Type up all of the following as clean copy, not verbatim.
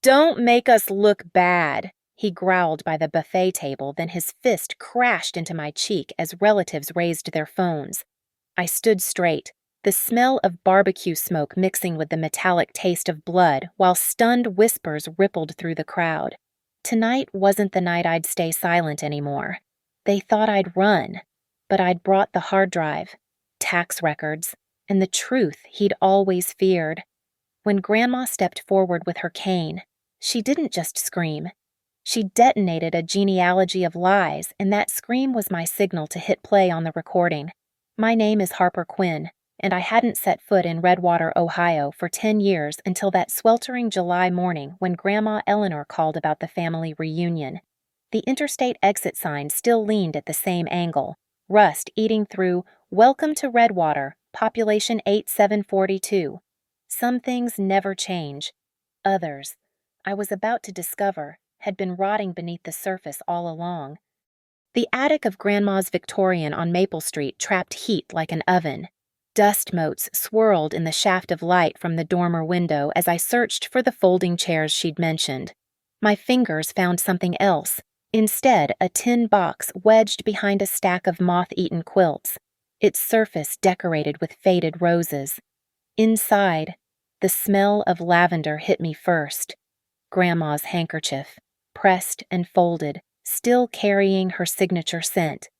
Don't make us look bad, he growled by the buffet table, then his fist crashed into my cheek as relatives raised their phones. I stood straight, the smell of barbecue smoke mixing with the metallic taste of blood, while stunned whispers rippled through the crowd. Tonight wasn't the night I'd stay silent anymore. They thought I'd run, but I'd brought the hard drive, tax records, and the truth he'd always feared. When Grandma stepped forward with her cane, she didn't just scream. She detonated a genealogy of lies, and that scream was my signal to hit play on the recording. My name is Harper Quinn, and I hadn't set foot in Redwater, Ohio for 10 years until that sweltering July morning when Grandma Eleanor called about the family reunion. The interstate exit sign still leaned at the same angle, rust eating through "Welcome to Redwater, population 8742. Some things never change. Others, I was about to discover, had been rotting beneath the surface all along. The attic of Grandma's Victorian on Maple Street trapped heat like an oven. Dust motes swirled in the shaft of light from the dormer window as I searched for the folding chairs she'd mentioned. My fingers found something else. Instead, a tin box wedged behind a stack of moth-eaten quilts, its surface decorated with faded roses. Inside, the smell of lavender hit me first. Grandma's handkerchief, pressed and folded, still carrying her signature scent.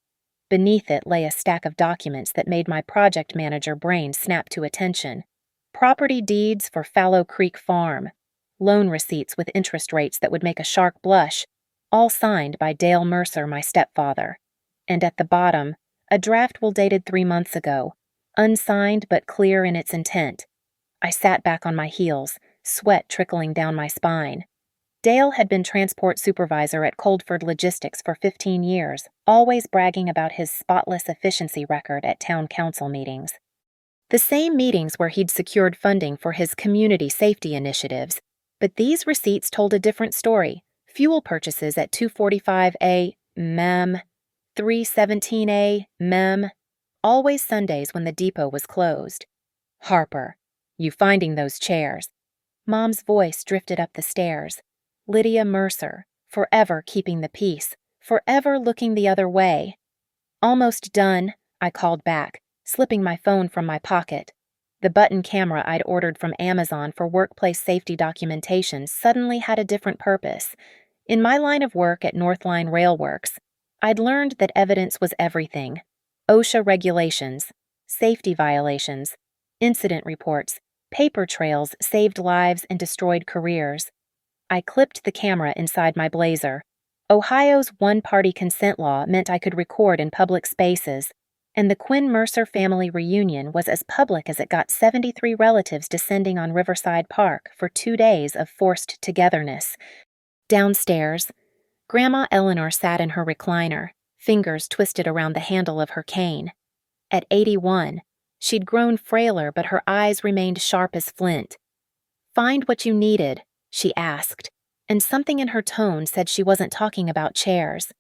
Beneath it lay a stack of documents that made my project manager brain snap to attention. Property deeds for Fallow Creek Farm, loan receipts with interest rates that would make a shark blush, all signed by Dale Mercer, my stepfather. And at the bottom, a draft will dated 3 months ago, unsigned but clear in its intent. I sat back on my heels, sweat trickling down my spine. Dale had been transport supervisor at Coldford Logistics for 15 years, always bragging about his spotless efficiency record at town council meetings. The same meetings where he'd secured funding for his community safety initiatives, but these receipts told a different story. Fuel purchases at 245A, mem. 317A, mem. Always Sundays when the depot was closed. Harper, you finding those chairs? Mom's voice drifted up the stairs. Lydia Mercer, forever keeping the peace, forever looking the other way. Almost done, I called back, slipping my phone from my pocket. The button camera I'd ordered from Amazon for workplace safety documentation suddenly had a different purpose. In my line of work at Northline Railworks, I'd learned that evidence was everything. OSHA regulations, safety violations, incident reports, paper trails saved lives and destroyed careers. I clipped the camera inside my blazer. Ohio's one-party consent law meant I could record in public spaces, and the Quinn-Mercer family reunion was as public as it got 73 relatives descending on Riverside Park for 2 days of forced togetherness. Downstairs, Grandma Eleanor sat in her recliner, fingers twisted around the handle of her cane. At 81, she'd grown frailer, but her eyes remained sharp as flint. "Find what you needed," she asked, and something in her tone said she wasn't talking about chairs.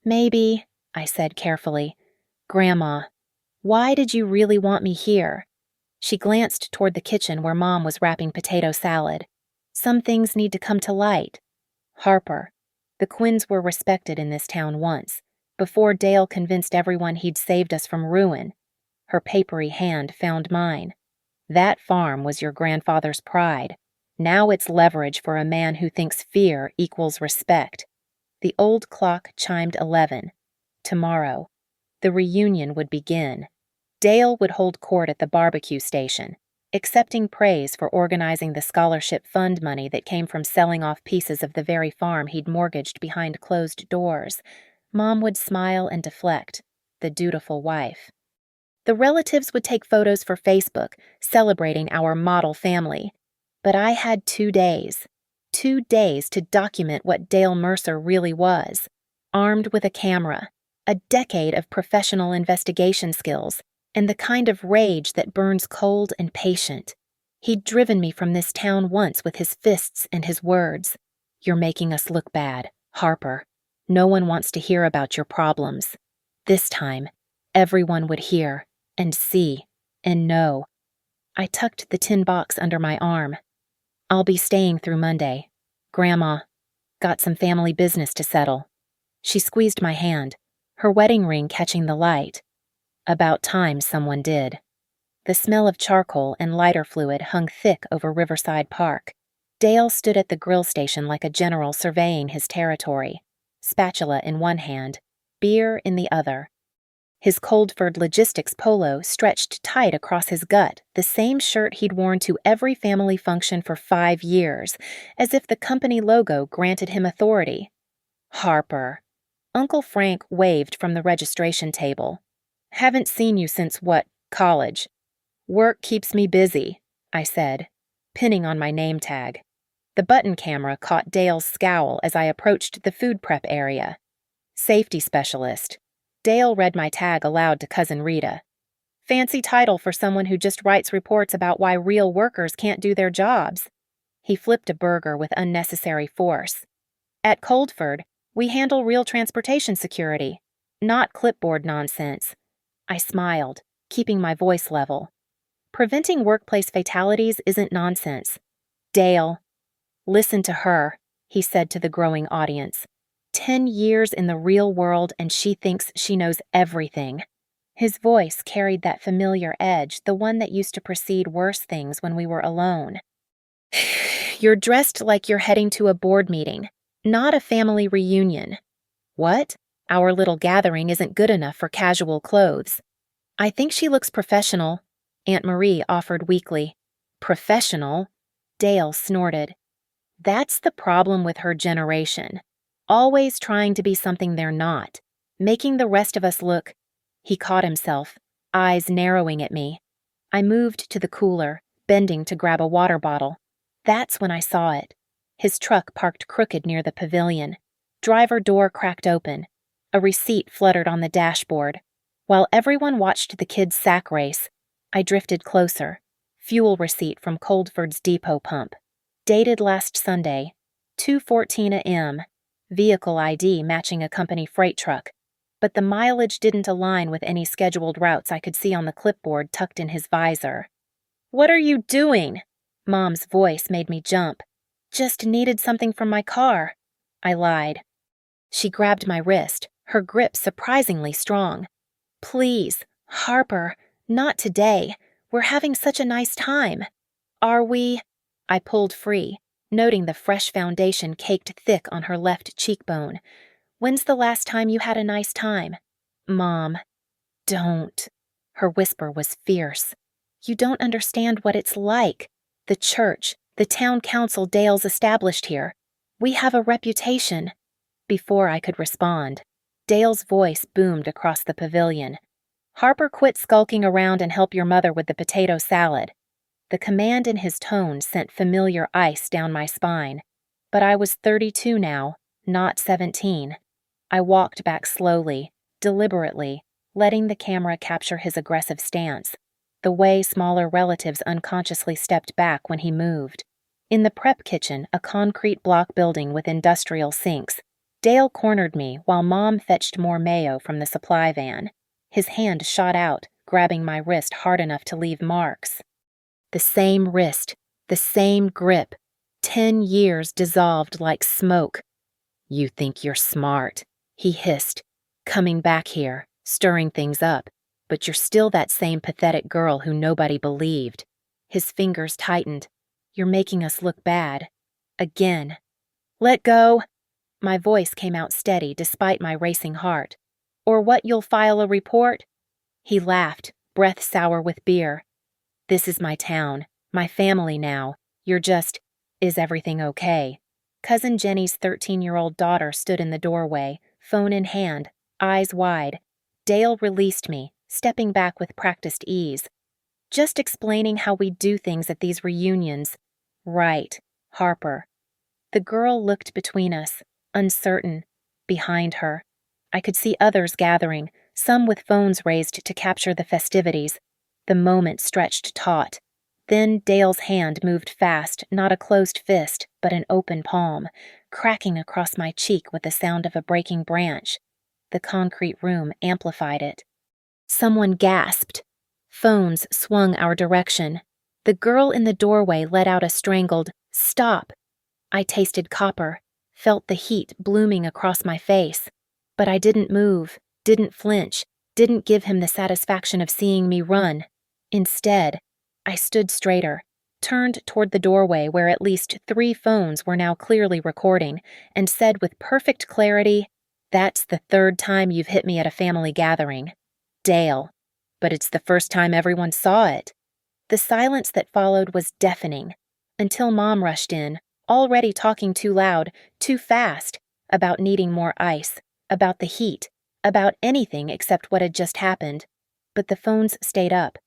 "Maybe," I said carefully. "Grandma, why did you really want me here?" She glanced toward the kitchen where Mom was wrapping potato salad. "Some things need to come to light. Harper, the Quinns were respected in this town once, before Dale convinced everyone he'd saved us from ruin." Her papery hand found mine. "That farm was your grandfather's pride. Now it's leverage for a man who thinks fear equals respect." The old clock chimed 11. Tomorrow, the reunion would begin. Dale would hold court at the barbecue station, accepting praise for organizing the scholarship fund money that came from selling off pieces of the very farm he'd mortgaged behind closed doors. Mom would smile and deflect, the dutiful wife. The relatives would take photos for Facebook, celebrating our model family. But I had 2 days. 2 days to document what Dale Mercer really was. Armed with a camera, a decade of professional investigation skills, and the kind of rage that burns cold and patient. He'd driven me from this town once with his fists and his words. "You're making us look bad, Harper. No one wants to hear about your problems." This time, everyone would hear, and see, and know. I tucked the tin box under my arm. "I'll be staying through Monday. Grandma, got some family business to settle. She squeezed my hand, her wedding ring catching the light. About time someone did. The smell of charcoal and lighter fluid hung thick over Riverside Park. Dale stood at the grill station like a general surveying his territory, spatula in one hand, beer in the other. His Coldford Logistics polo stretched tight across his gut, the same shirt he'd worn to every family function for 5 years, as if the company logo granted him authority. Harper. Uncle Frank waved from the registration table. Haven't seen you since college. Work keeps me busy, I said, pinning on my name tag. The button camera caught Dale's scowl as I approached the food prep area. Safety specialist. Dale read my tag aloud to Cousin Rita. Fancy title for someone who just writes reports about why real workers can't do their jobs. He flipped a burger with unnecessary force. At Coldford, we handle real transportation security, not clipboard nonsense. I smiled, keeping my voice level. Preventing workplace fatalities isn't nonsense. Dale. Listen to her, he said to the growing audience. 10 years in the real world and she thinks she knows everything. His voice carried that familiar edge, the one that used to precede worse things when we were alone. You're dressed like you're heading to a board meeting, not a family reunion. What? Our little gathering isn't good enough for casual clothes. I think she looks professional, Aunt Marie offered weakly. Professional? Dale snorted. That's the problem with her generation. Always trying to be something they're not, making the rest of us look. He caught himself, eyes narrowing at me. I moved to the cooler, bending to grab a water bottle. That's when I saw it. His truck parked crooked near the pavilion. Driver door cracked open. A receipt fluttered on the dashboard. While everyone watched the kids' sack race, I drifted closer. Fuel receipt from Coldford's depot pump. Dated last Sunday, 2:14 a.m., vehicle ID matching a company freight truck, but the mileage didn't align with any scheduled routes I could see on the clipboard tucked in his visor. What are you doing? Mom's voice made me jump. Just needed something from my car. I lied. She grabbed my wrist, her grip surprisingly strong. Please, Harper, not today. We're having such a nice time. Are we? I pulled free, noting the fresh foundation caked thick on her left cheekbone. When's the last time you had a nice time? Mom. Don't. Her whisper was fierce. You don't understand what it's like. The church, the town council Dale's established here. We have a reputation. Before I could respond, Dale's voice boomed across the pavilion. Harper, quit skulking around and help your mother with the potato salad. The command in his tone sent familiar ice down my spine. But I was 32 now, not 17. I walked back slowly, deliberately, letting the camera capture his aggressive stance, the way smaller relatives unconsciously stepped back when he moved. In the prep kitchen, a concrete block building with industrial sinks, Dale cornered me while Mom fetched more mayo from the supply van. His hand shot out, grabbing my wrist hard enough to leave marks. The same wrist, the same grip, 10 years dissolved like smoke. You think you're smart, he hissed, coming back here, stirring things up, but you're still that same pathetic girl who nobody believed. His fingers tightened. You're making us look bad. Again. Let go. My voice came out steady despite my racing heart. Or what, you'll file a report? He laughed, breath sour with beer. This is my town, my family now. You're just, is everything okay? Cousin Jenny's 13-year-old daughter stood in the doorway, phone in hand, eyes wide. Dale released me, stepping back with practiced ease. Just explaining how we do things at these reunions. Right, Harper. The girl looked between us, uncertain. Behind her, I could see others gathering, some with phones raised to capture the festivities. The moment stretched taut. Then Dale's hand moved fast, not a closed fist, but an open palm, cracking across my cheek with the sound of a breaking branch. The concrete room amplified it. Someone gasped. Phones swung our direction. The girl in the doorway let out a strangled, "Stop!" I tasted copper, felt the heat blooming across my face, but I didn't move, didn't flinch, didn't give him the satisfaction of seeing me run. Instead, I stood straighter, turned toward the doorway where at least 3 phones were now clearly recording, and said with perfect clarity, "That's the 3rd time you've hit me at a family gathering. Dale." But it's the first time everyone saw it. The silence that followed was deafening, until Mom rushed in, already talking too loud, too fast, about needing more ice, about the heat, about anything except what had just happened. But the phones stayed up.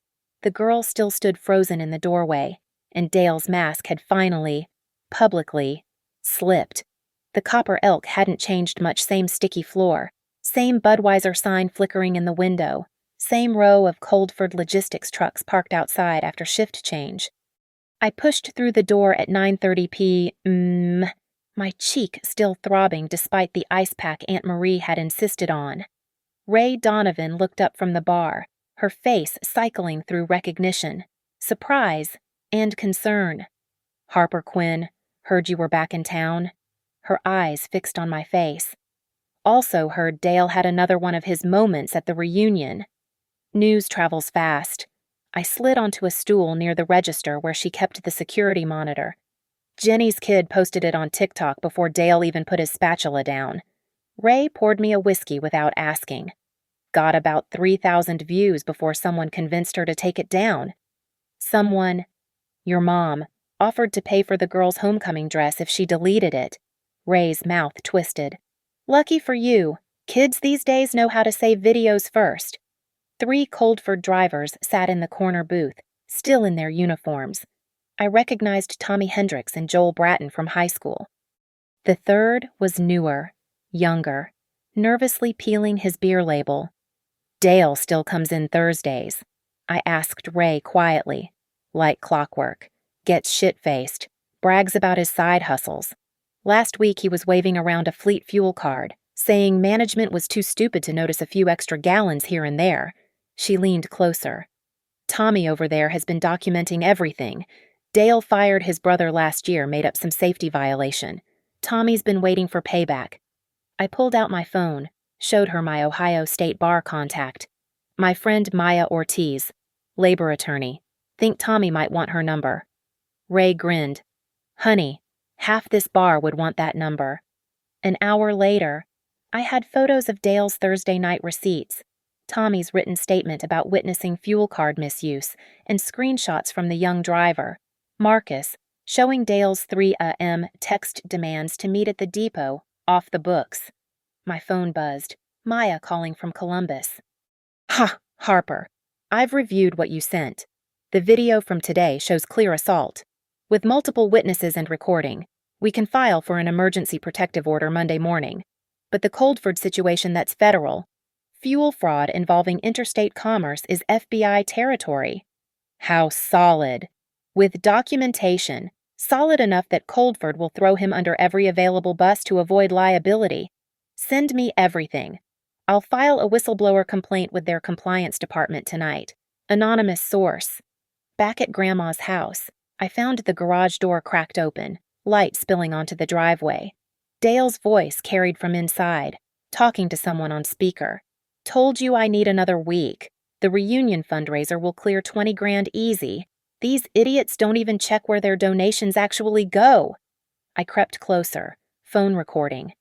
The girl still stood frozen in the doorway, and Dale's mask had finally, publicly, slipped. The copper elk hadn't changed much, same sticky floor, same Budweiser sign flickering in the window, same row of Coldford logistics trucks parked outside after shift change. I pushed through the door at 9:30 p.m., my cheek still throbbing despite the ice pack Aunt Marie had insisted on. Ray Donovan looked up from the bar, her face cycling through recognition, surprise, and concern. "Harper Quinn, heard you were back in town." Her eyes fixed on my face. "Also heard Dale had another one of his moments at the reunion." News travels fast. I slid onto a stool near the register where she kept the security monitor. "Jenny's kid posted it on TikTok before Dale even put his spatula down." Ray poured me a whiskey without asking. "Got about 3,000 views before someone convinced her to take it down." "Someone, your mom, offered to pay for the girl's homecoming dress if she deleted it." Ray's mouth twisted. "Lucky for you, kids these days know how to save videos first." 3 Coldford drivers sat in the corner booth, still in their uniforms. I recognized Tommy Hendricks and Joel Bratton from high school. The 3rd was newer, younger, nervously peeling his beer label. "Dale still comes in Thursdays." I asked Ray quietly. "Like clockwork. Gets shit-faced. Brags about his side hustles. Last week he was waving around a fleet fuel card, saying management was too stupid to notice a few extra gallons here and there." She leaned closer. "Tommy over there has been documenting everything. Dale fired his brother last year, made up some safety violation. Tommy's been waiting for payback." I pulled out my phone, showed her my Ohio State Bar contact. "My friend Maya Ortiz, labor attorney. Think Tommy might want her number." Ray grinned. "Honey, half this bar would want that number." An hour later, I had photos of Dale's Thursday night receipts, Tommy's written statement about witnessing fuel card misuse, and screenshots from the young driver, Marcus, showing Dale's 3 a.m. text demands to meet at the depot, off the books. My phone buzzed. Maya calling from Columbus. "Ha, Harper. I've reviewed what you sent. The video from today shows clear assault. With multiple witnesses and recording, we can file for an emergency protective order Monday morning. But the Coldford situation, that's federal. Fuel fraud involving interstate commerce is FBI territory." "How solid?" "With documentation, solid enough that Coldford will throw him under every available bus to avoid liability. Send me everything. I'll file a whistleblower complaint with their compliance department tonight. Anonymous source." Back at Grandma's house, I found the garage door cracked open, light spilling onto the driveway. Dale's voice carried from inside, talking to someone on speaker. "Told you I need another week. The reunion fundraiser will clear 20 grand easy. These idiots don't even check where their donations actually go." I crept closer, phone recording.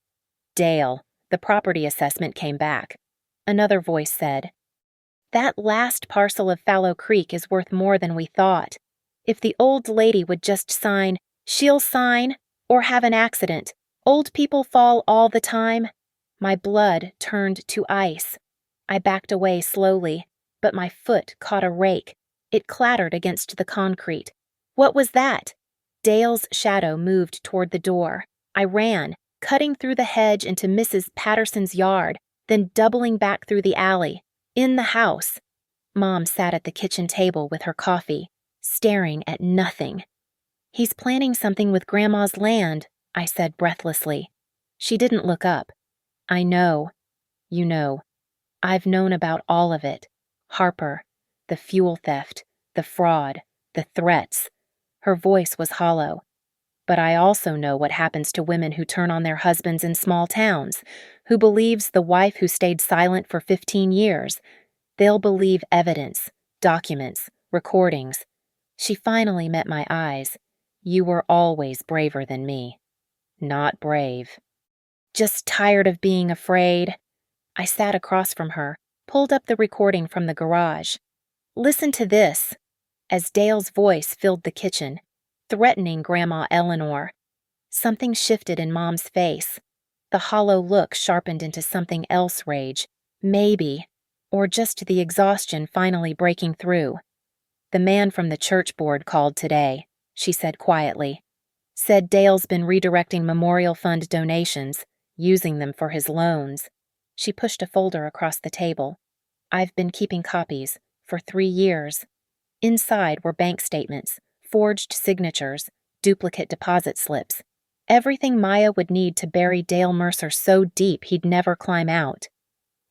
"Dale, the property assessment came back." Another voice said, "That last parcel of Fallow Creek is worth more than we thought. If the old lady would just sign, she'll sign, or have an accident. Old people fall all the time." My blood turned to ice. I backed away slowly, but my foot caught a rake. It clattered against the concrete. What was that? Dale's shadow moved toward the door. I ran, cutting through the hedge into Mrs. Patterson's yard, then doubling back through the alley. In the house. Mom sat at the kitchen table with her coffee, staring at nothing. "He's planning something with Grandma's land," I said breathlessly. She didn't look up. "I know. You know. I've known about all of it. Harper, the fuel theft, the fraud, the threats." Her voice was hollow. But I also know what happens to women who turn on their husbands in small towns, who believes the wife who stayed silent for 15 years. They'll believe evidence, documents, recordings. She finally met my eyes. You were always braver than me. Not brave. Just tired of being afraid. I sat across from her, pulled up the recording from the garage. Listen to this, as Dale's voice filled the kitchen, threatening Grandma Eleanor. Something shifted in Mom's face. The hollow look sharpened into something else rage. Maybe, or just the exhaustion finally breaking through. The man from the church board called today, she said quietly. Said Dale's been redirecting Memorial Fund donations, using them for his loans. She pushed a folder across the table. I've been keeping copies for 3 years. Inside were bank statements, forged signatures, duplicate deposit slips. Everything Maya would need to bury Dale Mercer so deep he'd never climb out.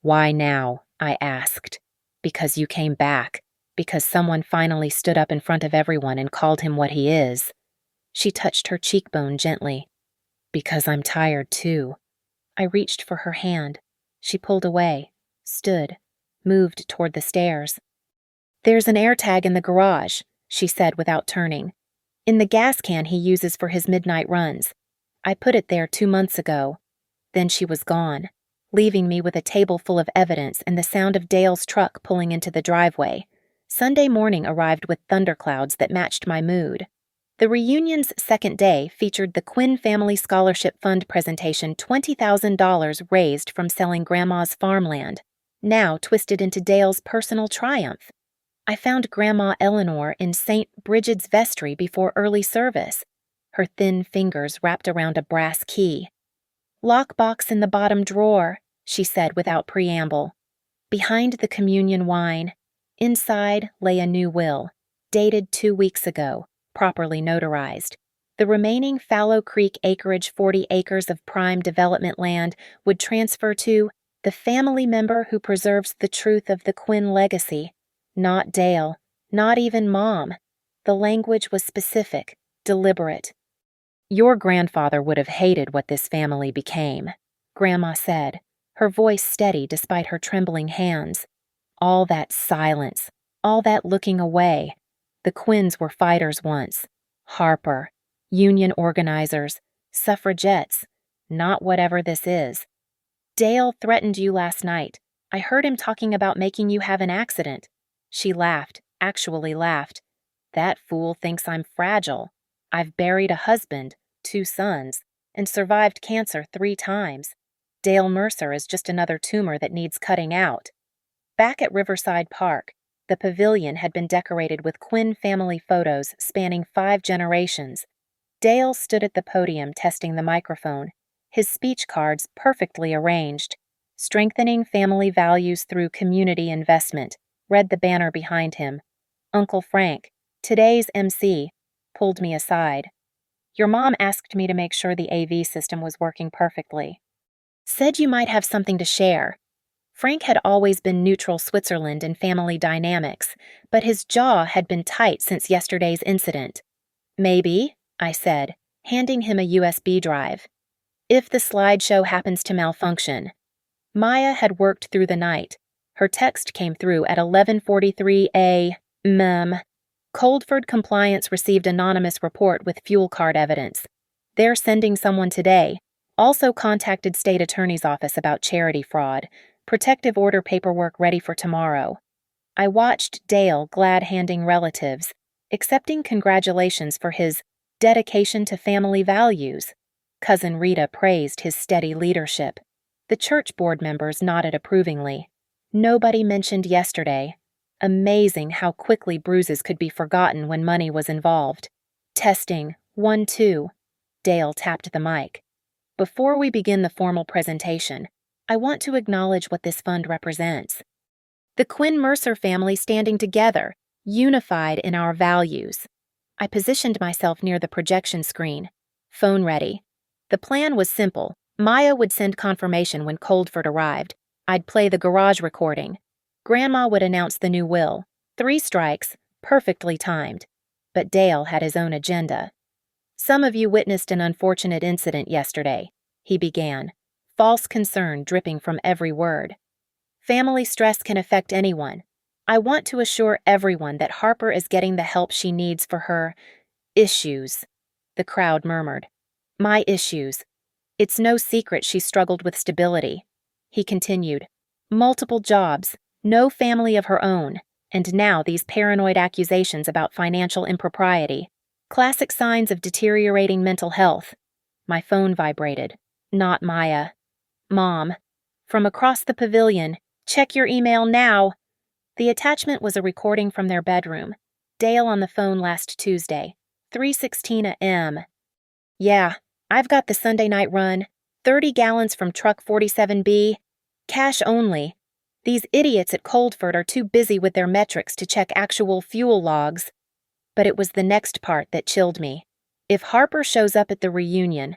Why now? I asked. Because you came back. Because someone finally stood up in front of everyone and called him what he is. She touched her cheekbone gently. Because I'm tired too. I reached for her hand. She pulled away, stood, moved toward the stairs. There's an AirTag in the garage, she said without turning. In the gas can he uses for his midnight runs. I put it there 2 months ago. Then she was gone, leaving me with a table full of evidence and the sound of Dale's truck pulling into the driveway. Sunday morning arrived with thunderclouds that matched my mood. The reunion's second day featured the Quinn Family Scholarship Fund presentation, $20,000 raised from selling Grandma's farmland, now twisted into Dale's personal triumph. I found Grandma Eleanor in St. Bridget's vestry before early service, her thin fingers wrapped around a brass key. Lockbox in the bottom drawer, she said without preamble. Behind the communion wine, inside lay a new will, dated 2 weeks ago, properly notarized. The remaining Fallow Creek acreage, 40 acres of prime development land, would transfer to the family member who preserves the truth of the Quinn legacy. Not Dale, not even Mom. The language was specific, deliberate. Your grandfather would have hated what this family became, Grandma said, her voice steady despite her trembling hands. All that silence, all that looking away. The Quinns were fighters once. Harper, union organizers, suffragettes, not whatever this is. Dale threatened you last night. I heard him talking about making you have an accident. She laughed, actually laughed. That fool thinks I'm fragile. I've buried a husband, 2 sons, and survived cancer 3 times. Dale Mercer is just another tumor that needs cutting out. Back at Riverside Park, the pavilion had been decorated with Quinn family photos spanning 5 generations. Dale stood at the podium testing the microphone, his speech cards perfectly arranged. Strengthening family values through community investment, read the banner behind him. Uncle Frank, today's MC, pulled me aside. Your mom asked me to make sure the AV system was working perfectly. Said you might have something to share. Frank had always been neutral Switzerland in family dynamics, but his jaw had been tight since yesterday's incident. Maybe, I said, handing him a USB drive. If the slideshow happens to malfunction. Maya had worked through the night. Her text came through at 11:43 a.m. Coldford Compliance received anonymous report with fuel card evidence. They're sending someone today. Also contacted state attorney's office about charity fraud. Protective order paperwork ready for tomorrow. I watched Dale glad-handing relatives, accepting congratulations for his dedication to family values. Cousin Rita praised his steady leadership. The church board members nodded approvingly. Nobody mentioned yesterday. Amazing how quickly bruises could be forgotten when money was involved. Testing, 1, 2. Dale tapped the mic. Before we begin the formal presentation, I want to acknowledge what this fund represents. The Quinn Mercer family standing together, unified in our values. I positioned myself near the projection screen, phone ready. The plan was simple. Maya would send confirmation when Coldford arrived. I'd play the garage recording. Grandma would announce the new will. 3 strikes, perfectly timed. But Dale had his own agenda. Some of you witnessed an unfortunate incident yesterday, he began, false concern dripping from every word. Family stress can affect anyone. I want to assure everyone that Harper is getting the help she needs for her issues, the crowd murmured. My issues. It's no secret she struggled with stability. He continued. Multiple jobs, no family of her own, and now these paranoid accusations about financial impropriety. Classic signs of deteriorating mental health. My phone vibrated. Not Maya. Mom. From across the pavilion. Check your email now. The attachment was a recording from their bedroom. Dale on the phone last Tuesday, 3:16 a.m. Yeah, I've got the Sunday night run, 30 gallons from truck 47B, cash only. These idiots at Coldford are too busy with their metrics to check actual fuel logs. But it was the next part that chilled me. If Harper shows up at the reunion,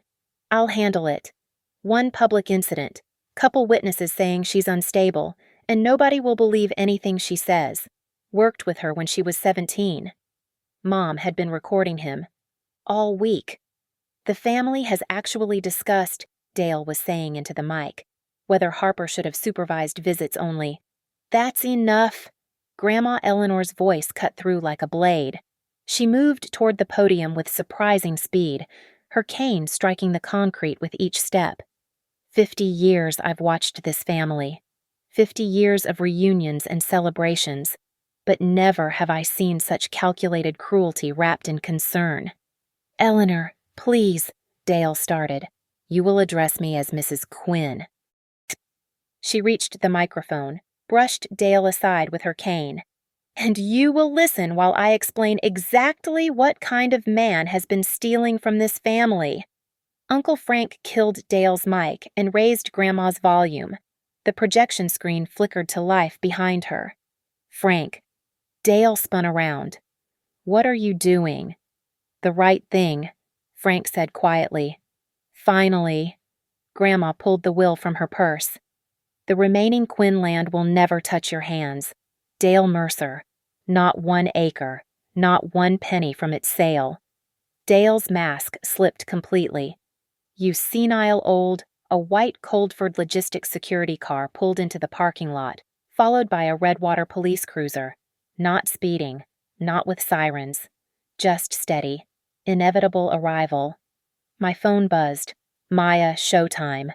I'll handle it. One public incident, couple witnesses saying she's unstable, and nobody will believe anything she says. Worked with her when she was 17. Mom had been recording him. All week. The family has actually discussed, Dale was saying into the mic, whether Harper should have supervised visits only. That's enough. Grandma Eleanor's voice cut through like a blade. She moved toward the podium with surprising speed, her cane striking the concrete with each step. 50 years I've watched this family. 50 years of reunions and celebrations, but never have I seen such calculated cruelty wrapped in concern. Eleanor, please, Dale started. You will address me as Mrs. Quinn. She reached the microphone, brushed Dale aside with her cane. And you will listen while I explain exactly what kind of man has been stealing from this family. Uncle Frank killed Dale's mic and raised Grandma's volume. The projection screen flickered to life behind her. Frank. Dale spun around. What are you doing? The right thing, Frank said quietly. Finally. Grandma pulled the will from her purse. The remaining Quinn land will never touch your hands. Dale Mercer. Not 1 acre, not 1 penny from its sale. Dale's mask slipped completely. You senile old, a white Coldford Logistics security car pulled into the parking lot, followed by a Redwater police cruiser. Not speeding, not with sirens. Just steady. Inevitable arrival. My phone buzzed. Maya, showtime.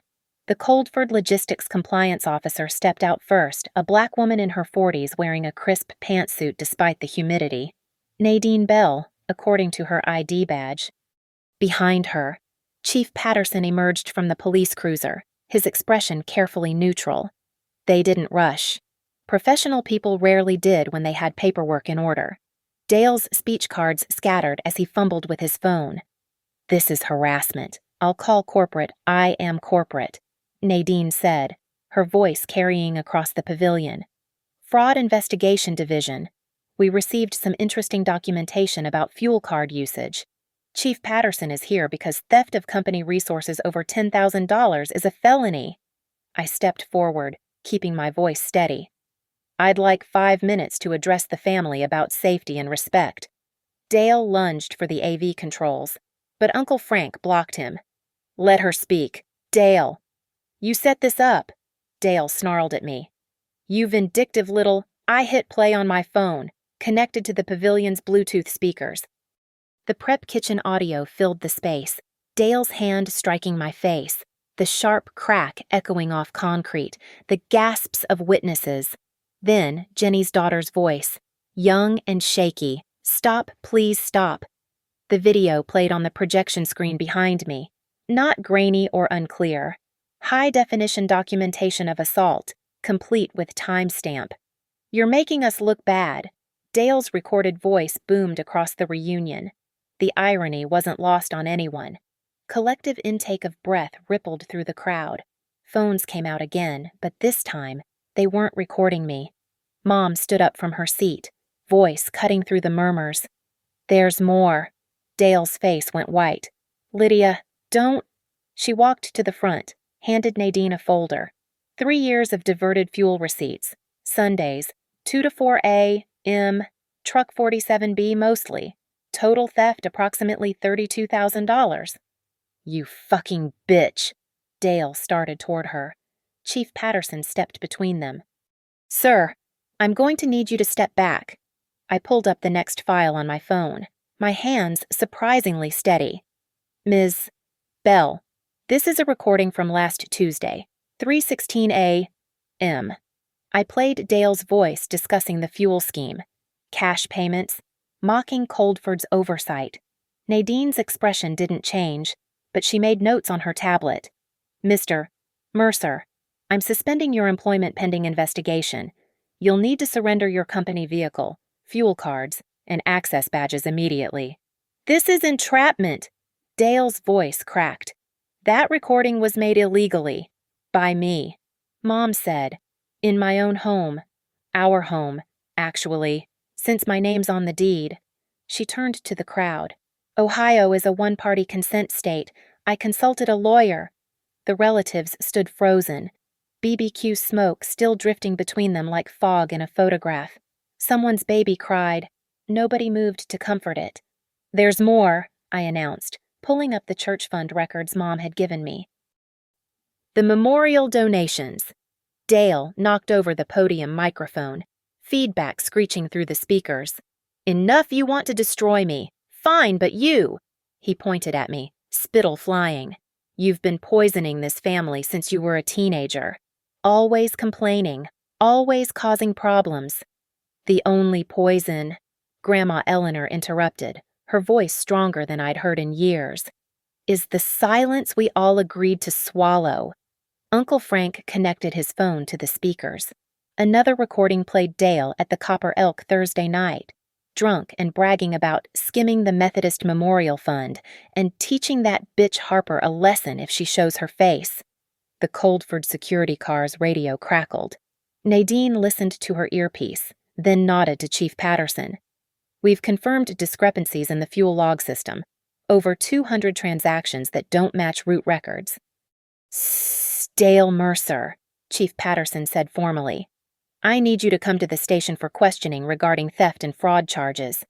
The Coldford Logistics compliance officer stepped out first, a black woman in her 40s wearing a crisp pantsuit despite the humidity. Nadine Bell, according to her ID badge. Behind her, Chief Patterson emerged from the police cruiser, his expression carefully neutral. They didn't rush. Professional people rarely did when they had paperwork in order. Dale's speech cards scattered as he fumbled with his phone. This is harassment. I'll call corporate. I am corporate, Nadine said, her voice carrying across the pavilion. Fraud Investigation Division. We received some interesting documentation about fuel card usage. Chief Patterson is here because theft of company resources over $10,000 is a felony. I stepped forward, keeping my voice steady. I'd like 5 minutes to address the family about safety and respect. Dale lunged for the AV controls, but Uncle Frank blocked him. Let her speak. Dale. You set this up, Dale snarled at me. You vindictive little, I hit play on my phone, connected to the pavilion's Bluetooth speakers. The prep kitchen audio filled the space, Dale's hand striking my face, the sharp crack echoing off concrete, the gasps of witnesses. Then Jenny's daughter's voice, young and shaky. Stop, please stop. The video played on the projection screen behind me, not grainy or unclear. High-definition documentation of assault, complete with timestamp. You're making us look bad. Dale's recorded voice boomed across the reunion. The irony wasn't lost on anyone. Collective intake of breath rippled through the crowd. Phones came out again, but this time, they weren't recording me. Mom stood up from her seat, voice cutting through the murmurs. There's more. Dale's face went white. Lydia, don't. She walked to the front, handed Nadine a folder. 3 years of diverted fuel receipts. Sundays, 2 to 4 a.m., truck 47B mostly. Total theft approximately $32,000. You fucking bitch. Dale started toward her. Chief Patterson stepped between them. Sir, I'm going to need you to step back. I pulled up the next file on my phone, my hands surprisingly steady. Ms. Bell, this is a recording from last Tuesday, 3:16 a.m. I played Dale's voice discussing the fuel scheme, cash payments, mocking Coldford's oversight. Nadine's expression didn't change, but she made notes on her tablet. Mr. Mercer, I'm suspending your employment pending investigation. You'll need to surrender your company vehicle, fuel cards, and access badges immediately. This is entrapment. Dale's voice cracked. That recording was made illegally. By me. Mom said. In my own home. Our home, actually, since my name's on the deed. She turned to the crowd. Ohio is a one-party consent state. I consulted a lawyer. The relatives stood frozen. BBQ smoke still drifting between them like fog in a photograph. Someone's baby cried. Nobody moved to comfort it. There's more, I announced, pulling up the church fund records Mom had given me. The memorial donations. Dale knocked over the podium microphone, feedback screeching through the speakers. Enough, you want to destroy me. Fine, but you. He pointed at me, spittle flying. You've been poisoning this family since you were a teenager. Always complaining, always causing problems. The only poison, Grandma Eleanor interrupted, her voice stronger than I'd heard in years, is the silence we all agreed to swallow. Uncle Frank connected his phone to the speakers. Another recording played Dale at the Copper Elk Thursday night, drunk and bragging about skimming the Methodist Memorial Fund and teaching that bitch Harper a lesson if she shows her face. The Coldford security car's radio crackled. Nadine listened to her earpiece, then nodded to Chief Patterson. We've confirmed discrepancies in the fuel log system. Over 200 transactions that don't match route records. Dale Mercer, Chief Patterson said formally. I need you to come to the station for questioning regarding theft and fraud charges.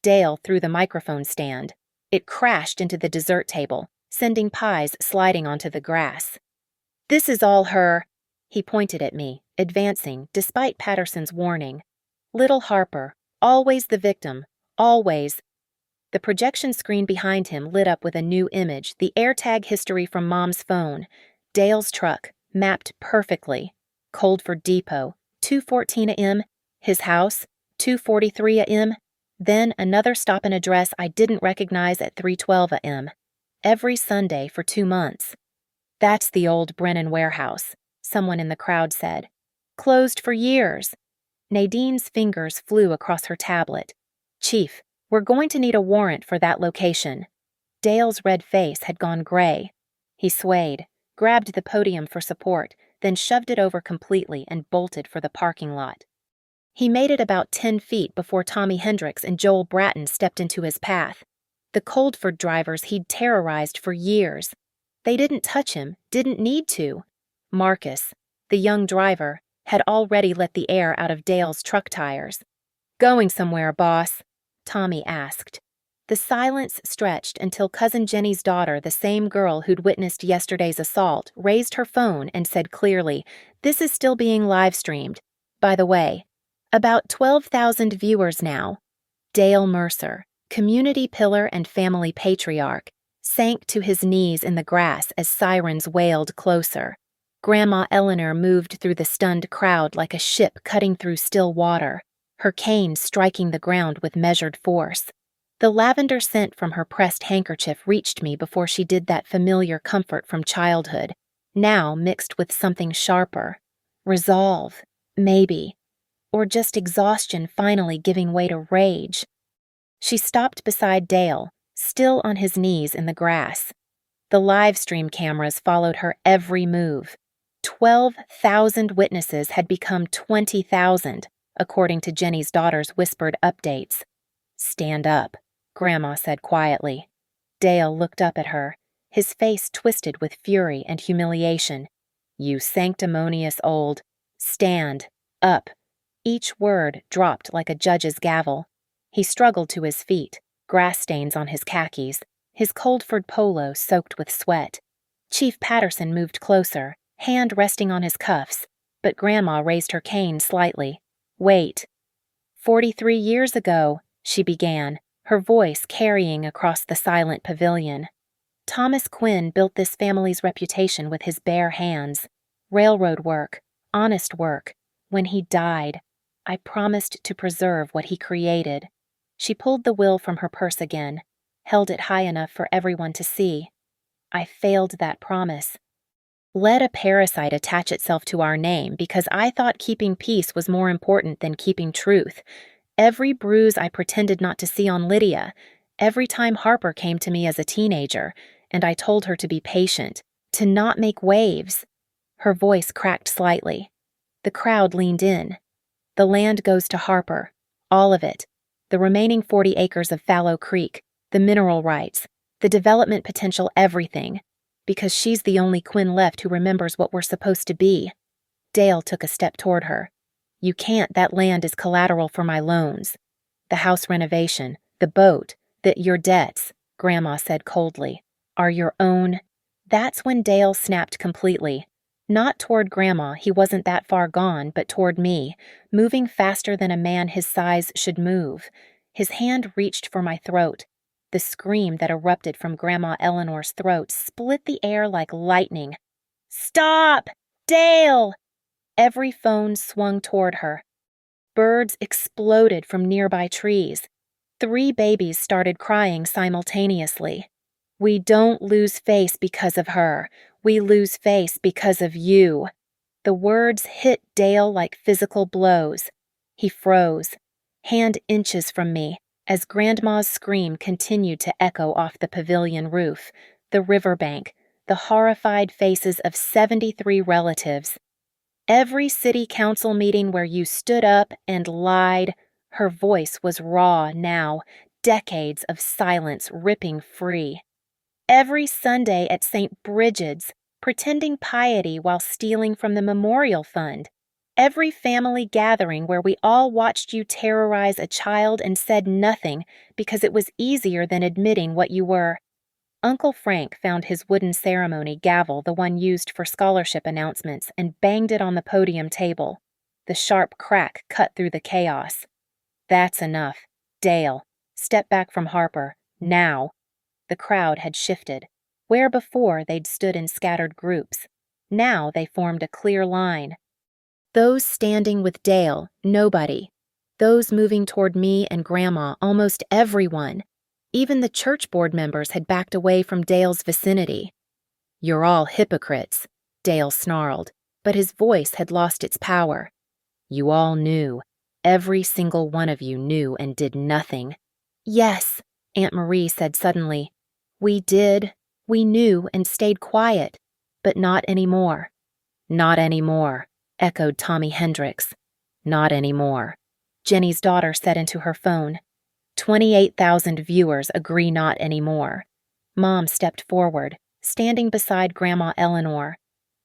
Dale threw the microphone stand. It crashed into the dessert table, sending pies sliding onto the grass. This is all her. He pointed at me, advancing, despite Patterson's warning. Little Harper, always the victim, always. The projection screen behind him lit up with a new image, the AirTag history from Mom's phone. Dale's truck, mapped perfectly. Coldford Depot, 2:14 a.m. His house, 2:43 a.m. Then another stop and address I didn't recognize at 3:12 a.m. Every Sunday for 2 months. That's the old Brennan warehouse, someone in the crowd said. Closed for years. Nadine's fingers flew across her tablet. Chief, we're going to need a warrant for that location. Dale's red face had gone gray. He swayed, grabbed the podium for support, then shoved it over completely and bolted for the parking lot. He made it about 10 feet before Tommy Hendricks and Joel Bratton stepped into his path. The Coldford drivers he'd terrorized for years. They didn't touch him, didn't need to. Marcus, the young driver, had already let the air out of Dale's truck tires. Going somewhere, boss? Tommy asked. The silence stretched until Cousin Jenny's daughter, the same girl who'd witnessed yesterday's assault, raised her phone and said clearly, "This is still being live-streamed. By the way, about 12,000 viewers now." Dale Mercer, community pillar and family patriarch, sank to his knees in the grass as sirens wailed closer. Grandma Eleanor moved through the stunned crowd like a ship cutting through still water, her cane striking the ground with measured force. The lavender scent from her pressed handkerchief reached me before she did that familiar comfort from childhood, now mixed with something sharper. Resolve, maybe, or just exhaustion finally giving way to rage. She stopped beside Dale, still on his knees in the grass. The live stream cameras followed her every move. 12,000 witnesses had become 20,000, according to Jenny's daughter's whispered updates. Stand up, Grandma said quietly. Dale looked up at her, his face twisted with fury and humiliation. You sanctimonious old. Stand. Up. Each word dropped like a judge's gavel. He struggled to his feet, grass stains on his khakis, his cold-furred polo soaked with sweat. Chief Patterson moved closer, hand resting on his cuffs, but Grandma raised her cane slightly. "Wait." 43 years ago, she began, her voice carrying across the silent pavilion. Thomas Quinn built this family's reputation with his bare hands. Railroad work, honest work. When he died, I promised to preserve what he created. She pulled the will from her purse again, held it high enough for everyone to see. I failed that promise. Let a parasite attach itself to our name because I thought keeping peace was more important than keeping truth. Every bruise I pretended not to see on Lydia, every time Harper came to me as a teenager, and I told her to be patient, to not make waves. Her voice cracked slightly. The crowd leaned in. The land goes to Harper, all of it. The remaining 40 acres of Fallow Creek, the mineral rights, the development potential, everything. Because she's the only Quinn left who remembers what we're supposed to be. Dale took a step toward her. You can't, that land is collateral for my loans. The house renovation, the boat, your debts, Grandma said coldly, are your own. That's when Dale snapped completely. Not toward Grandma, he wasn't that far gone, but toward me, moving faster than a man his size should move. His hand reached for my throat. The scream that erupted from Grandma Eleanor's throat split the air like lightning. "Stop! Dale!" Every phone swung toward her. Birds exploded from nearby trees. 3 babies started crying simultaneously. We don't lose face because of her. We lose face because of you. The words hit Dale like physical blows. He froze, hand inches from me, as Grandma's scream continued to echo off the pavilion roof, the riverbank, the horrified faces of 73 relatives. Every city council meeting where you stood up and lied, her voice was raw now, decades of silence ripping free. Every Sunday at St. Bridget's, pretending piety while stealing from the memorial fund. Every family gathering where we all watched you terrorize a child and said nothing because it was easier than admitting what you were. Uncle Frank found his wooden ceremony gavel, the one used for scholarship announcements, and banged it on the podium table. The sharp crack cut through the chaos. That's enough. Dale, step back from Harper, now. The crowd had shifted. Where before they'd stood in scattered groups, now they formed a clear line. Those standing with Dale, nobody. Those moving toward me and Grandma, almost everyone. Even the church board members had backed away from Dale's vicinity. "You're all hypocrites," Dale snarled, but his voice had lost its power. "You all knew. Every single one of you knew and did nothing." "Yes," Aunt Marie said suddenly. "We did. We knew and stayed quiet. But not anymore." "Not anymore," echoed Tommy Hendricks. "Not anymore," Jenny's daughter said into her phone. 28,000 viewers agree not anymore. Mom stepped forward, standing beside Grandma Eleanor.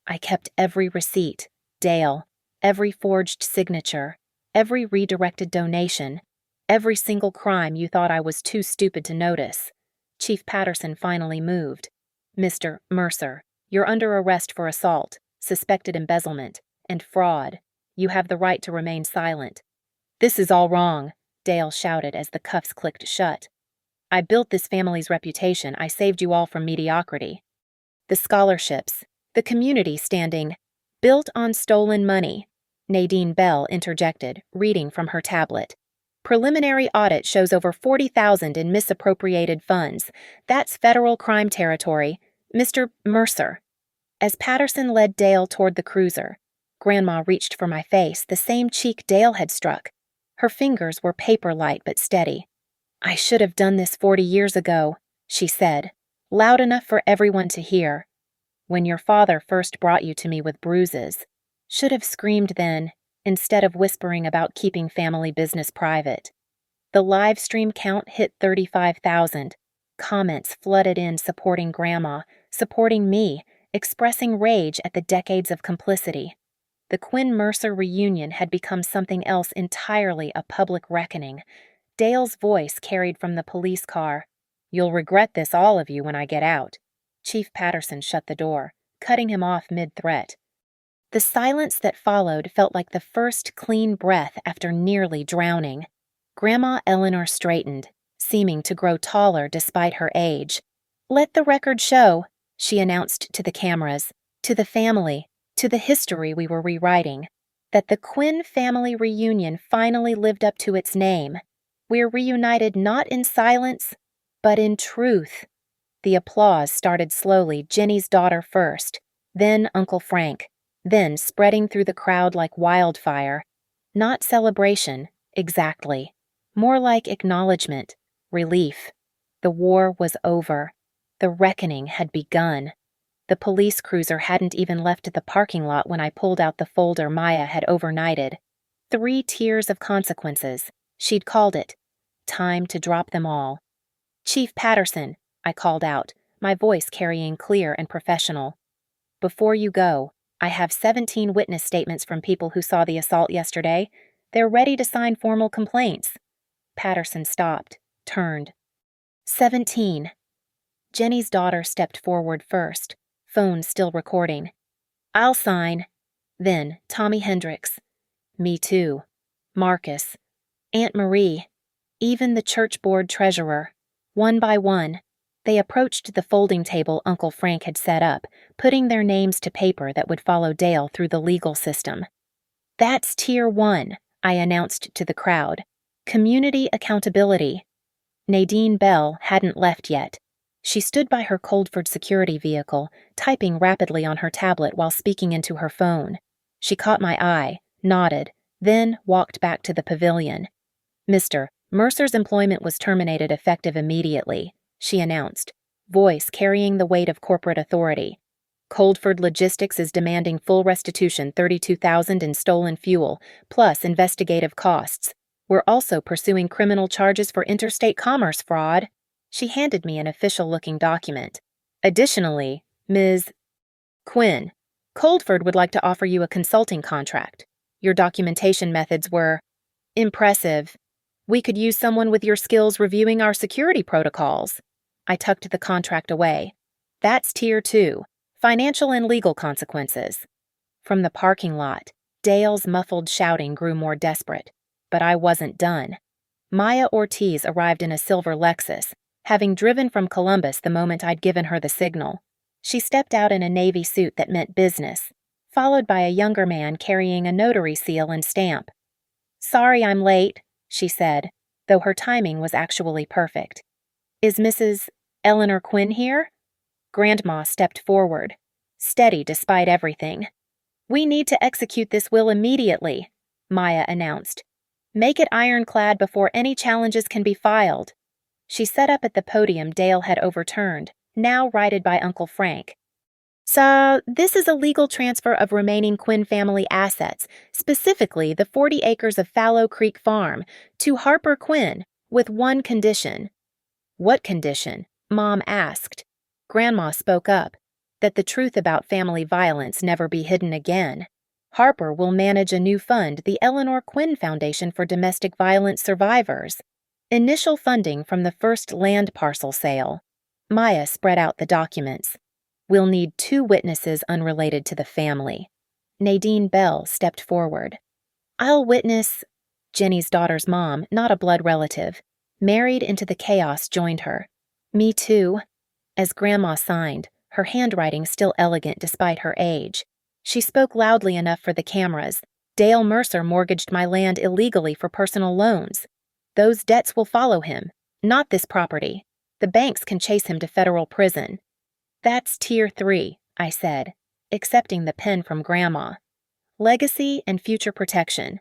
I kept every receipt, Dale, every forged signature, every redirected donation, every single crime you thought I was too stupid to notice. Chief Patterson finally moved. "Mr. Mercer, you're under arrest for assault, suspected embezzlement, and fraud. You have the right to remain silent." "This is all wrong," Dale shouted as the cuffs clicked shut. "I built this family's reputation. I saved you all from mediocrity. The scholarships, the community standing, built on stolen money," Nadine Bell interjected, reading from her tablet. "Preliminary audit shows over 40,000 in misappropriated funds. That's federal crime territory. Mr. Mercer." As Patterson led Dale toward the cruiser, Grandma reached for my face, the same cheek Dale had struck. Her fingers were paper-light but steady. "I should have done this 40 years ago," she said, loud enough for everyone to hear. "When your father first brought you to me with bruises. Should have screamed then, instead of whispering about keeping family business private." The live stream count hit 35,000. Comments flooded in supporting Grandma, supporting me, expressing rage at the decades of complicity. The Quinn-Mercer reunion had become something else entirely, a public reckoning. Dale's voice carried from the police car. "You'll regret this, all of you, when I get out." Chief Patterson shut the door, cutting him off mid-threat. The silence that followed felt like the first clean breath after nearly drowning. Grandma Eleanor straightened, seeming to grow taller despite her age. "Let the record show," she announced to the cameras, to the family, to the history we were rewriting, that the Quinn family reunion finally lived up to its name. We're reunited not in silence, but in truth. The applause started slowly, Jenny's daughter first, then Uncle Frank, then spreading through the crowd like wildfire. Not celebration, exactly. More like acknowledgement, relief. The war was over. The reckoning had begun. The police cruiser hadn't even left the parking lot when I pulled out the folder Maya had overnighted. 3 tiers of consequences, she'd called it. Time to drop them all. "Chief Patterson," I called out, my voice carrying clear and professional. "Before you go, I have 17 witness statements from people who saw the assault yesterday. They're ready to sign formal complaints." Patterson stopped, turned. 17. Jenny's daughter stepped forward first, phone still recording. "I'll sign." Then Tommy Hendricks. "Me too." Marcus. Aunt Marie. Even the church board treasurer. One by one, they approached the folding table Uncle Frank had set up, putting their names to paper that would follow Dale through the legal system. "That's Tier 1, I announced to the crowd. Community accountability. Nadine Bell hadn't left yet. She stood by her Coldford security vehicle, typing rapidly on her tablet while speaking into her phone. She caught my eye, nodded, then walked back to the pavilion. "Mr. Mercer's employment was terminated effective immediately," she announced, voice carrying the weight of corporate authority. "Coldford Logistics is demanding full restitution, $32,000 in stolen fuel, plus investigative costs. We're also pursuing criminal charges for interstate commerce fraud." She handed me an official-looking document. "Additionally, Ms. Quinn, Coldford would like to offer you a consulting contract. Your documentation methods were impressive. We could use someone with your skills reviewing our security protocols." I tucked the contract away. "That's Tier 2, financial and legal consequences." From the parking lot, Dale's muffled shouting grew more desperate, but I wasn't done. Maya Ortiz arrived in a silver Lexus, having driven from Columbus the moment I'd given her the signal. She stepped out in a navy suit that meant business, followed by a younger man carrying a notary seal and stamp. "Sorry I'm late," she said, though her timing was actually perfect. "Is Mrs. Eleanor Quinn here?" Grandma stepped forward, steady despite everything. "We need to execute this will immediately," Maya announced. "Make it ironclad before any challenges can be filed." She sat up at the podium Dale had overturned, now righted by Uncle Frank. "So, this is a legal transfer of remaining Quinn family assets, specifically the 40 acres of Fallow Creek Farm, to Harper Quinn, with one condition." "What condition?" Mom asked. Grandma spoke up, that the truth about family violence never be hidden again. "Harper will manage a new fund, the Eleanor Quinn Foundation for Domestic Violence Survivors. Initial funding from the first land parcel sale." Maya spread out the documents. "We'll need 2 witnesses unrelated to the family." Nadine Bell stepped forward. "I'll witness." Jenny's daughter's mom, not a blood relative, married into the chaos, joined her. "Me too." As Grandma signed, her handwriting still elegant despite her age. She spoke loudly enough for the cameras. "Dale Mercer mortgaged my land illegally for personal loans. Those debts will follow him, not this property. The banks can chase him to federal prison." "That's Tier 3, I said, accepting the pen from Grandma. "Legacy and future protection."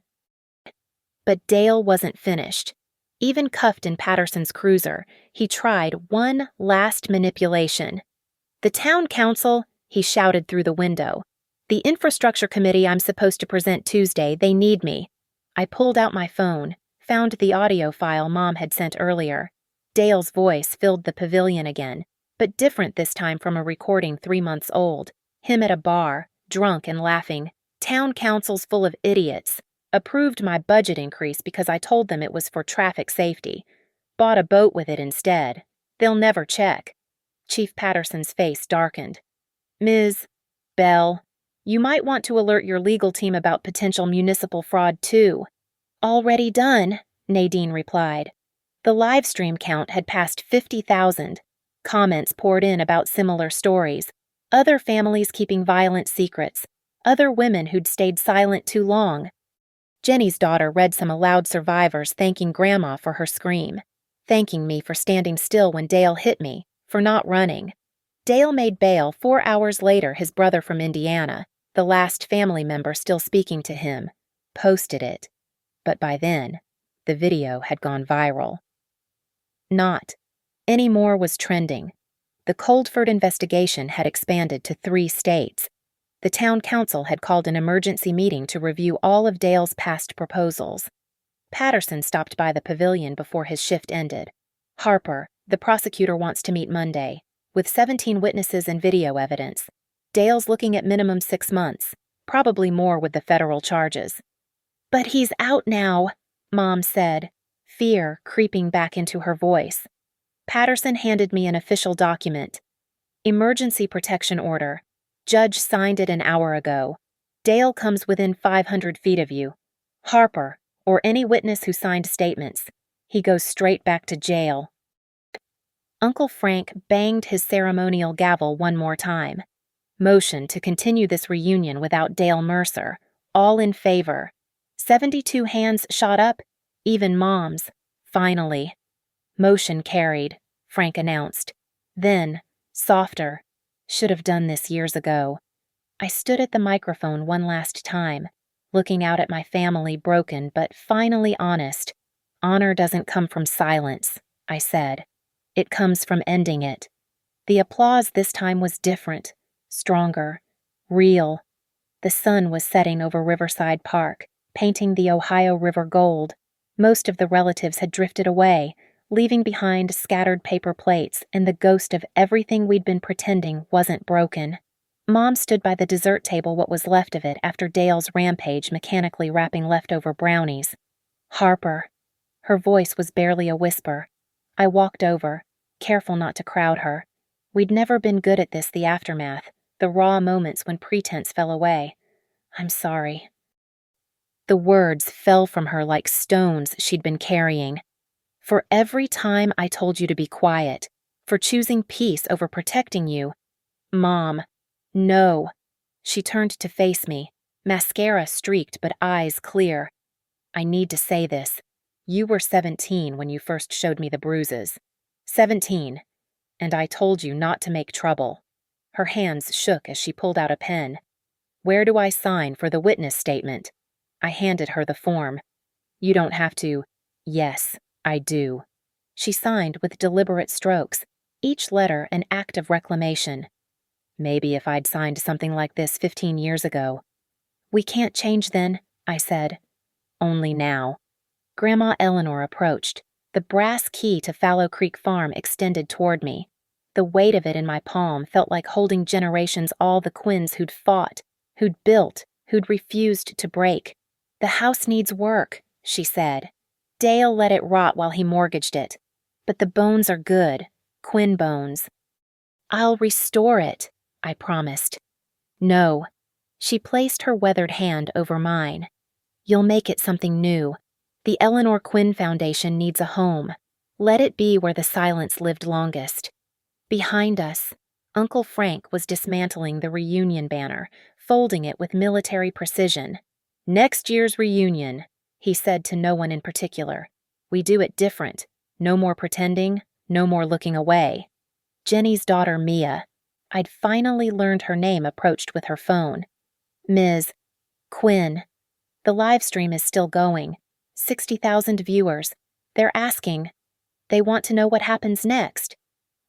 But Dale wasn't finished. Even cuffed in Patterson's cruiser, he tried one last manipulation. "The town council," he shouted through the window. "The infrastructure committee I'm supposed to present Tuesday, they need me." I pulled out my phone, found the audio file Mom had sent earlier. Dale's voice filled the pavilion again, but different this time from a recording 3 months old. Him at a bar, drunk and laughing. "Town council's full of idiots. Approved my budget increase because I told them it was for traffic safety. Bought a boat with it instead. They'll never check. Chief Patterson's face darkened. Ms. Bell, you might want to alert your legal team about potential municipal fraud, too. Already done, Nadine replied. The live stream count had passed 50,000. Comments poured in about similar stories. Other families keeping violent secrets. Other women who'd stayed silent too long. Jenny's daughter read some aloud survivors thanking Grandma for her scream. Thanking me for standing still when Dale hit me, for not running. Dale made bail 4 hours later, his brother from Indiana, the last family member still speaking to him, posted it. But by then, the video had gone viral. Not any more was trending. The Coldford investigation had expanded to 3 states. The town council had called an emergency meeting to review all of Dale's past proposals. Patterson stopped by the pavilion before his shift ended. Harper, the prosecutor, wants to meet Monday, with 17 witnesses and video evidence. Dale's looking at minimum 6 months, probably more with the federal charges. But he's out now, Mom said, fear creeping back into her voice. Patterson handed me an official document. Emergency protection order. Judge signed it an hour ago. Dale comes within 500 feet of you. Harper, or any witness who signed statements. He goes straight back to jail. Uncle Frank banged his ceremonial gavel one more time. Motion to continue this reunion without Dale Mercer. All in favor. 72 hands shot up, even Mom's. Finally. Motion carried, Frank announced. Then, softer. Should have done this years ago. I stood at the microphone one last time, looking out at my family, broken but finally honest. Honor doesn't come from silence, I said. It comes from ending it. The applause this time was different, stronger, real. The sun was setting over Riverside Park, painting the Ohio River gold. Most of the relatives had drifted away, leaving behind scattered paper plates and the ghost of everything we'd been pretending wasn't broken. Mom stood by the dessert table, what was left of it after Dale's rampage, mechanically wrapping leftover brownies. Harper. Her voice was barely a whisper. I walked over, careful not to crowd her. We'd never been good at this, the aftermath, the raw moments when pretense fell away. I'm sorry. The words fell from her like stones she'd been carrying. For every time I told you to be quiet, for choosing peace over protecting you. Mom. No. She turned to face me, mascara streaked but eyes clear. I need to say this. You were 17 when you first showed me the bruises. 17. And I told you not to make trouble. Her hands shook as she pulled out a pen. Where do I sign for the witness statement? I handed her the form. You don't have to. Yes, I do. She signed with deliberate strokes, each letter an act of reclamation. Maybe if I'd signed something like this 15 years ago. We can't change then, I said. Only now. Grandma Eleanor approached. The brass key to Fallow Creek Farm extended toward me. The weight of it in my palm felt like holding generations, all the Quinns who'd fought, who'd built, who'd refused to break. The house needs work, she said. Dale let it rot while he mortgaged it. But the bones are good, Quinn bones. I'll restore it, I promised. No. She placed her weathered hand over mine. You'll make it something new. The Eleanor Quinn Foundation needs a home. Let it be where the silence lived longest. Behind us, Uncle Frank was dismantling the reunion banner, folding it with military precision. Next year's reunion, he said to no one in particular. We do it different. No more pretending, no more looking away. Jenny's daughter, Mia. I'd finally learned her name, approached with her phone. Ms. Quinn. The live stream is still going. 60,000 viewers. They're asking. They want to know what happens next.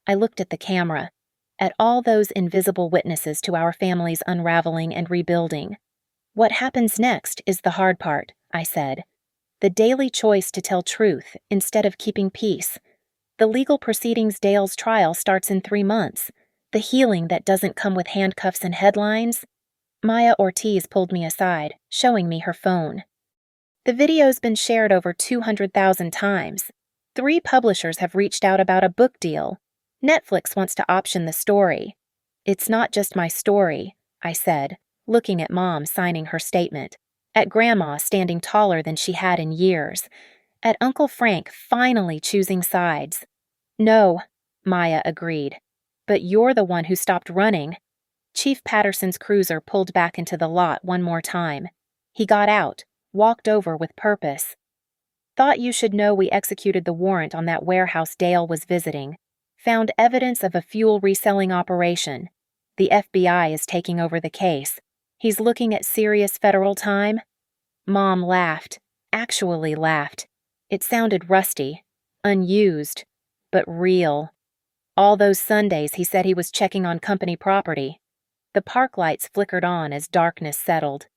I looked at the camera, at all those invisible witnesses to our family's unraveling and rebuilding. What happens next is the hard part, I said. The daily choice to tell truth instead of keeping peace. The legal proceedings, Dale's trial starts in 3 months. The healing that doesn't come with handcuffs and headlines. Maya Ortiz pulled me aside, showing me her phone. The video's been shared over 200,000 times. 3 publishers have reached out about a book deal. Netflix wants to option the story. It's not just my story, I said, looking at Mom signing her statement, at Grandma standing taller than she had in years, at Uncle Frank finally choosing sides. No, Maya agreed. But you're the one who stopped running. Chief Patterson's cruiser pulled back into the lot one more time. He got out, walked over with purpose. Thought you should know we executed the warrant on that warehouse Dale was visiting. Found evidence of a fuel reselling operation. The FBI is taking over the case. He's looking at serious federal time. Mom laughed, actually laughed. It sounded rusty, unused, but real. All those Sundays he said he was checking on company property. The park lights flickered on as darkness settled.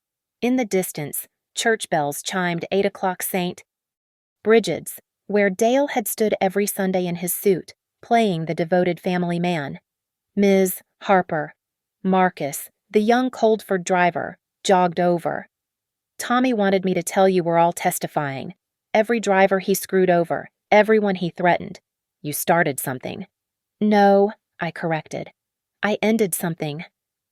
In the distance, church bells chimed 8 o'clock St. Bridget's, where Dale had stood every Sunday in his suit, playing the devoted family man. Ms. Harper, Marcus, the young Coldford driver, jogged over. Tommy wanted me to tell you we're all testifying. Every driver he screwed over, everyone he threatened. You started something. No, I corrected. I ended something.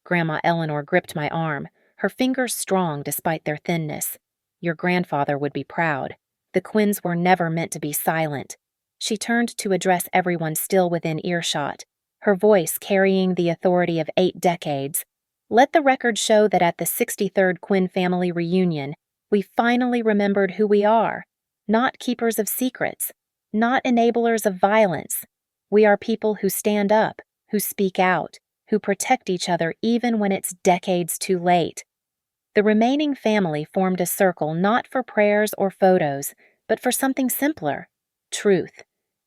Grandma Eleanor gripped my arm, her fingers strong despite their thinness. Your grandfather would be proud. The Quinns were never meant to be silent. She turned to address everyone still within earshot, her voice carrying the authority of 8 decades. Let the record show that at the 63rd Quinn family reunion, we finally remembered who we are. Not keepers of secrets, not enablers of violence. We are people who stand up, who speak out, who protect each other even when it's decades too late. The remaining family formed a circle not for prayers or photos, but for something simpler: truth.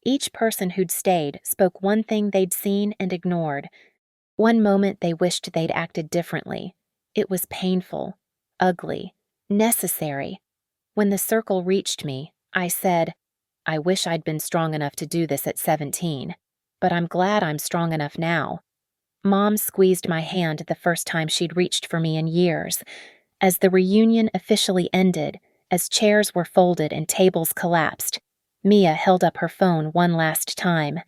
Each person who'd stayed spoke one thing they'd seen and ignored. One moment they wished they'd acted differently. It was painful, ugly, necessary. When the circle reached me, I said, I wish I'd been strong enough to do this at 17, but I'm glad I'm strong enough now. Mom squeezed my hand the first time she'd reached for me in years. As the reunion officially ended, as chairs were folded and tables collapsed, Mia held up her phone one last time.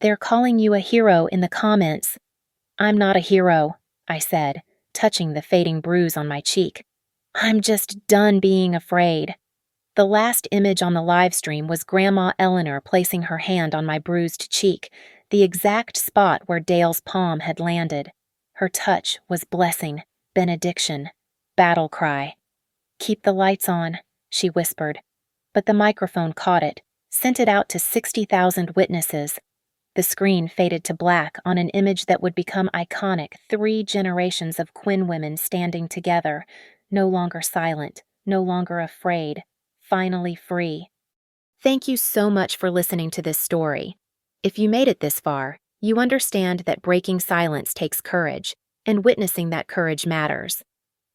They're calling you a hero in the comments. I'm not a hero, I said, touching the fading bruise on my cheek. I'm just done being afraid. The last image on the live stream was Grandma Eleanor placing her hand on my bruised cheek, the exact spot where Dale's palm had landed. Her touch was blessing, benediction, battle cry. Keep the lights on, she whispered. But the microphone caught it, sent it out to 60,000 witnesses. The screen faded to black on an image that would become iconic: 3 generations of Quinn women standing together, no longer silent, no longer afraid, finally free. Thank you so much for listening to this story. If you made it this far, you understand that breaking silence takes courage, and witnessing that courage matters.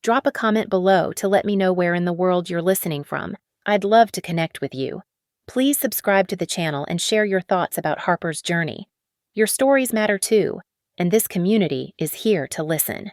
Drop a comment below to let me know where in the world you're listening from. I'd love to connect with you. Please subscribe to the channel and share your thoughts about Harper's journey. Your stories matter too, and this community is here to listen.